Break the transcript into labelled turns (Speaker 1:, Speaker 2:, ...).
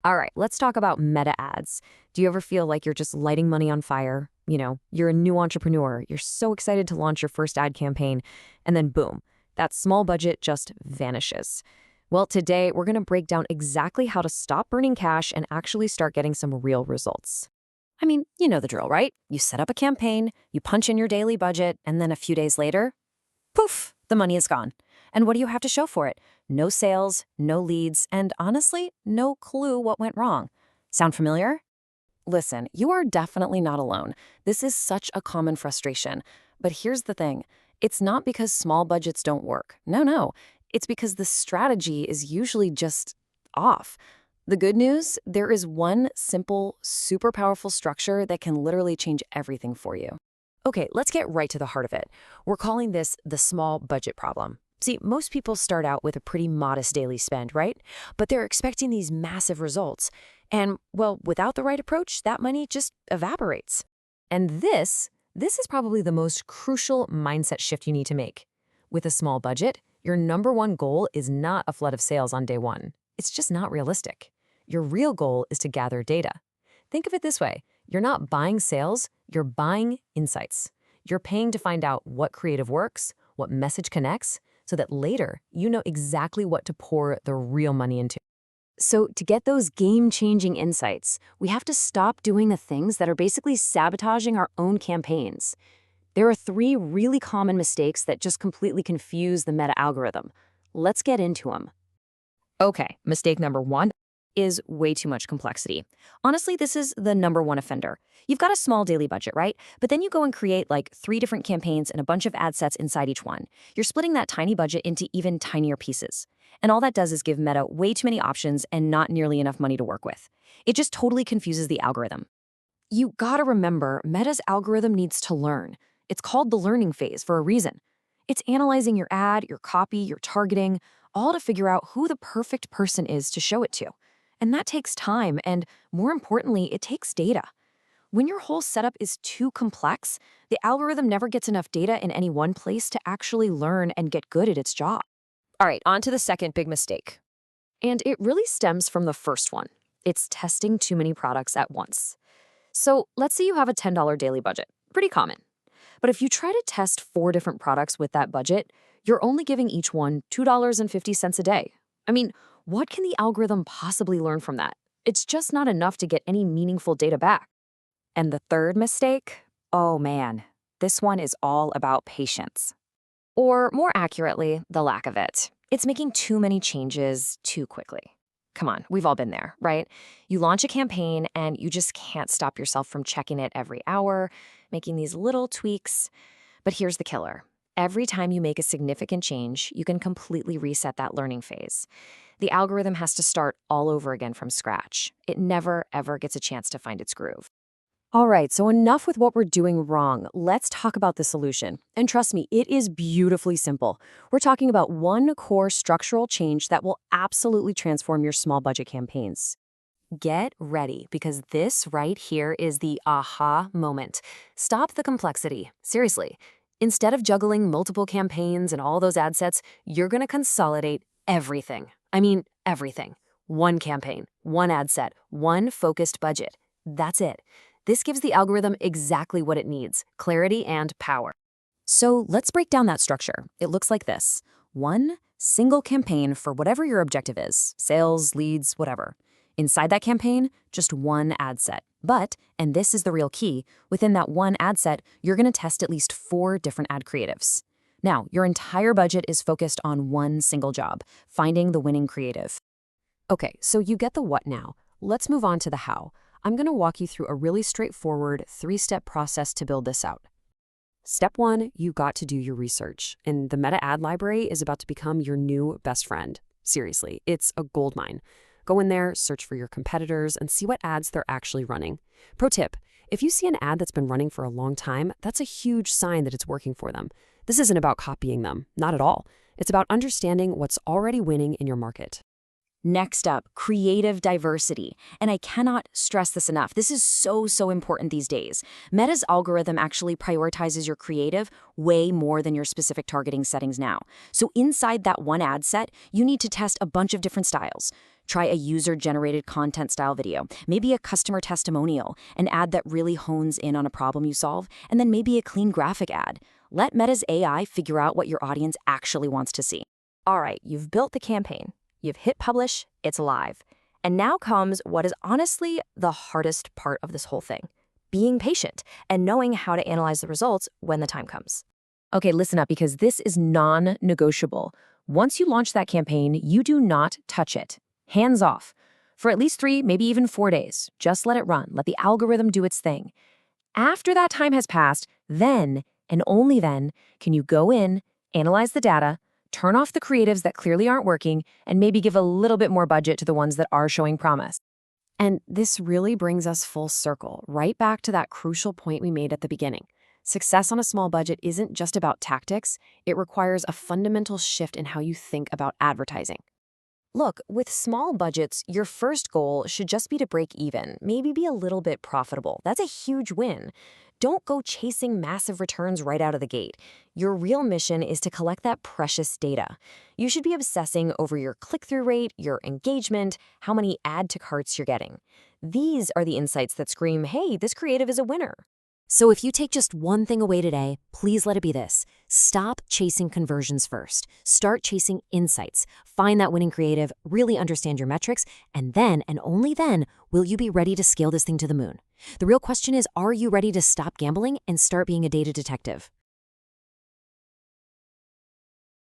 Speaker 1: All right, let's talk about meta ads. Do you ever feel like you're just lighting money on fire? You're a new entrepreneur, you're so excited to launch your first ad campaign, and then boom, that small budget just vanishes. Well, today we're going to break down exactly how to stop burning cash and actually start getting some real results. I mean, you know the drill, right? You set up a campaign, you punch in your daily budget, and then a few days later, poof, the money is gone. And what do you have to show for it? No sales, no leads, and honestly, no clue what went wrong. Sound familiar? Listen, you are definitely not alone. This is such a common frustration. But here's the thing. It's not because small budgets don't work. No. It's because the strategy is usually just off. The good news, there is one simple, super powerful structure that can literally change everything for you. Okay, let's get right to the heart of it. We're calling this the small budget problem. See, most people start out with a pretty modest daily spend, right? But they're expecting these massive results. And, well, without the right approach, that money just evaporates. And this is probably the most crucial mindset shift you need to make. With a small budget, your number one goal is not a flood of sales on day one. It's just not realistic. Your real goal is to gather data. Think of it this way. You're not buying sales, you're buying insights. You're paying to find out what creative works, what message connects, so that later you know exactly what to pour the real money into. So to get those game-changing insights, we have to stop doing the things that are basically sabotaging our own campaigns. There are 3 really common mistakes that just completely confuse the meta algorithm. Let's get into them. Okay, mistake number 1 is way too much complexity. Honestly, this is the number 1 offender. You've got a small daily budget, right? But then you go and create like 3 different campaigns and a bunch of ad sets inside each one. You're splitting that tiny budget into even tinier pieces. And all that does is give Meta way too many options and not nearly enough money to work with. It just totally confuses the algorithm. You gotta remember, Meta's algorithm needs to learn. It's called the learning phase for a reason. It's analyzing your ad, your copy, your targeting, all to figure out who the perfect person is to show it to. And that takes time, and more importantly, it takes data. When your whole setup is too complex, the algorithm never gets enough data in any one place to actually learn and get good at its job. All right, on to the second big mistake. And it really stems from the first one. It's testing too many products at once. So let's say you have a $10 daily budget. Pretty common. But if you try to test 4 different products with that budget, you're only giving each one $2.50 a day. I mean, what can the algorithm possibly learn from that? It's just not enough to get any meaningful data back. And the third mistake? Oh man, this one is all about patience. Or more accurately, the lack of it. It's making too many changes too quickly. Come on, we've all been there, right? You launch a campaign and you just can't stop yourself from checking it every hour, making these little tweaks. But here's the killer. Every time you make a significant change, you can completely reset that learning phase. The algorithm has to start all over again from scratch. It never, ever gets a chance to find its groove. All right, so enough with what we're doing wrong. Let's talk about the solution. And trust me, it is beautifully simple. We're talking about one core structural change that will absolutely transform your small budget campaigns. Get ready, because this right here is the aha moment. Stop the complexity. Seriously. Instead of juggling multiple campaigns and all those ad sets, you're going to consolidate everything. I mean, everything. One campaign, one ad set, one focused budget. That's it. This gives the algorithm exactly what it needs, clarity and power. So let's break down that structure. It looks like this. One single campaign for whatever your objective is, sales, leads, whatever. Inside that campaign, just one ad set. But, and this is the real key, within that one ad set, you're going to test at least 4 different ad creatives. Now, your entire budget is focused on one single job, finding the winning creative. Okay, so you get the what now. Let's move on to the how. I'm going to walk you through a really straightforward 3-step process to build this out. Step 1, you got to do your research, and the Meta ad library is about to become your new best friend. Seriously, it's a goldmine. Go in there, search for your competitors, and see what ads they're actually running. Pro tip, if you see an ad that's been running for a long time, that's a huge sign that it's working for them. This isn't about copying them, not at all. It's about understanding what's already winning in your market. Next up, creative diversity. And I cannot stress this enough. This is so important these days. Meta's algorithm actually prioritizes your creative way more than your specific targeting settings now. So inside that one ad set, you need to test a bunch of different styles.
Speaker 2: Try a user-generated content style video, maybe a customer testimonial, an ad that really hones in on a problem you solve, and then maybe a clean graphic ad. Let Meta's AI figure out what your audience actually wants to see.
Speaker 1: All right, you've built the campaign. You've hit publish, it's live. And now comes what is honestly the hardest part of this whole thing: being patient and knowing how to analyze the results when the time comes. Okay, listen up, because this is non-negotiable. Once you launch that campaign, you do not touch it. Hands off. For at least 3, maybe even 4 days. Just let it run. Let the algorithm do its thing. After that time has passed, then, and only then, can you go in, analyze the data, turn off the creatives that clearly aren't working, and maybe give a little bit more budget to the ones that are showing promise. And this really brings us full circle, right back to that crucial point we made at the beginning. Success on a small budget isn't just about tactics, it requires a fundamental shift in how you think about advertising. Look, with small budgets, your first goal should just be to break even, maybe be a little bit profitable. That's a huge win. Don't go chasing massive returns right out of the gate. Your real mission is to collect that precious data. You should be obsessing over your click-through rate, your engagement, how many add-to-carts you're getting. These are the insights that scream, hey, this creative is a winner.
Speaker 2: So if you take just one thing away today, please let it be this. Stop chasing conversions first. Start chasing insights. Find that winning creative, really understand your metrics, and then, and only then, will you be ready to scale this thing to the moon. The real question is, are you ready to stop gambling and start being a data detective?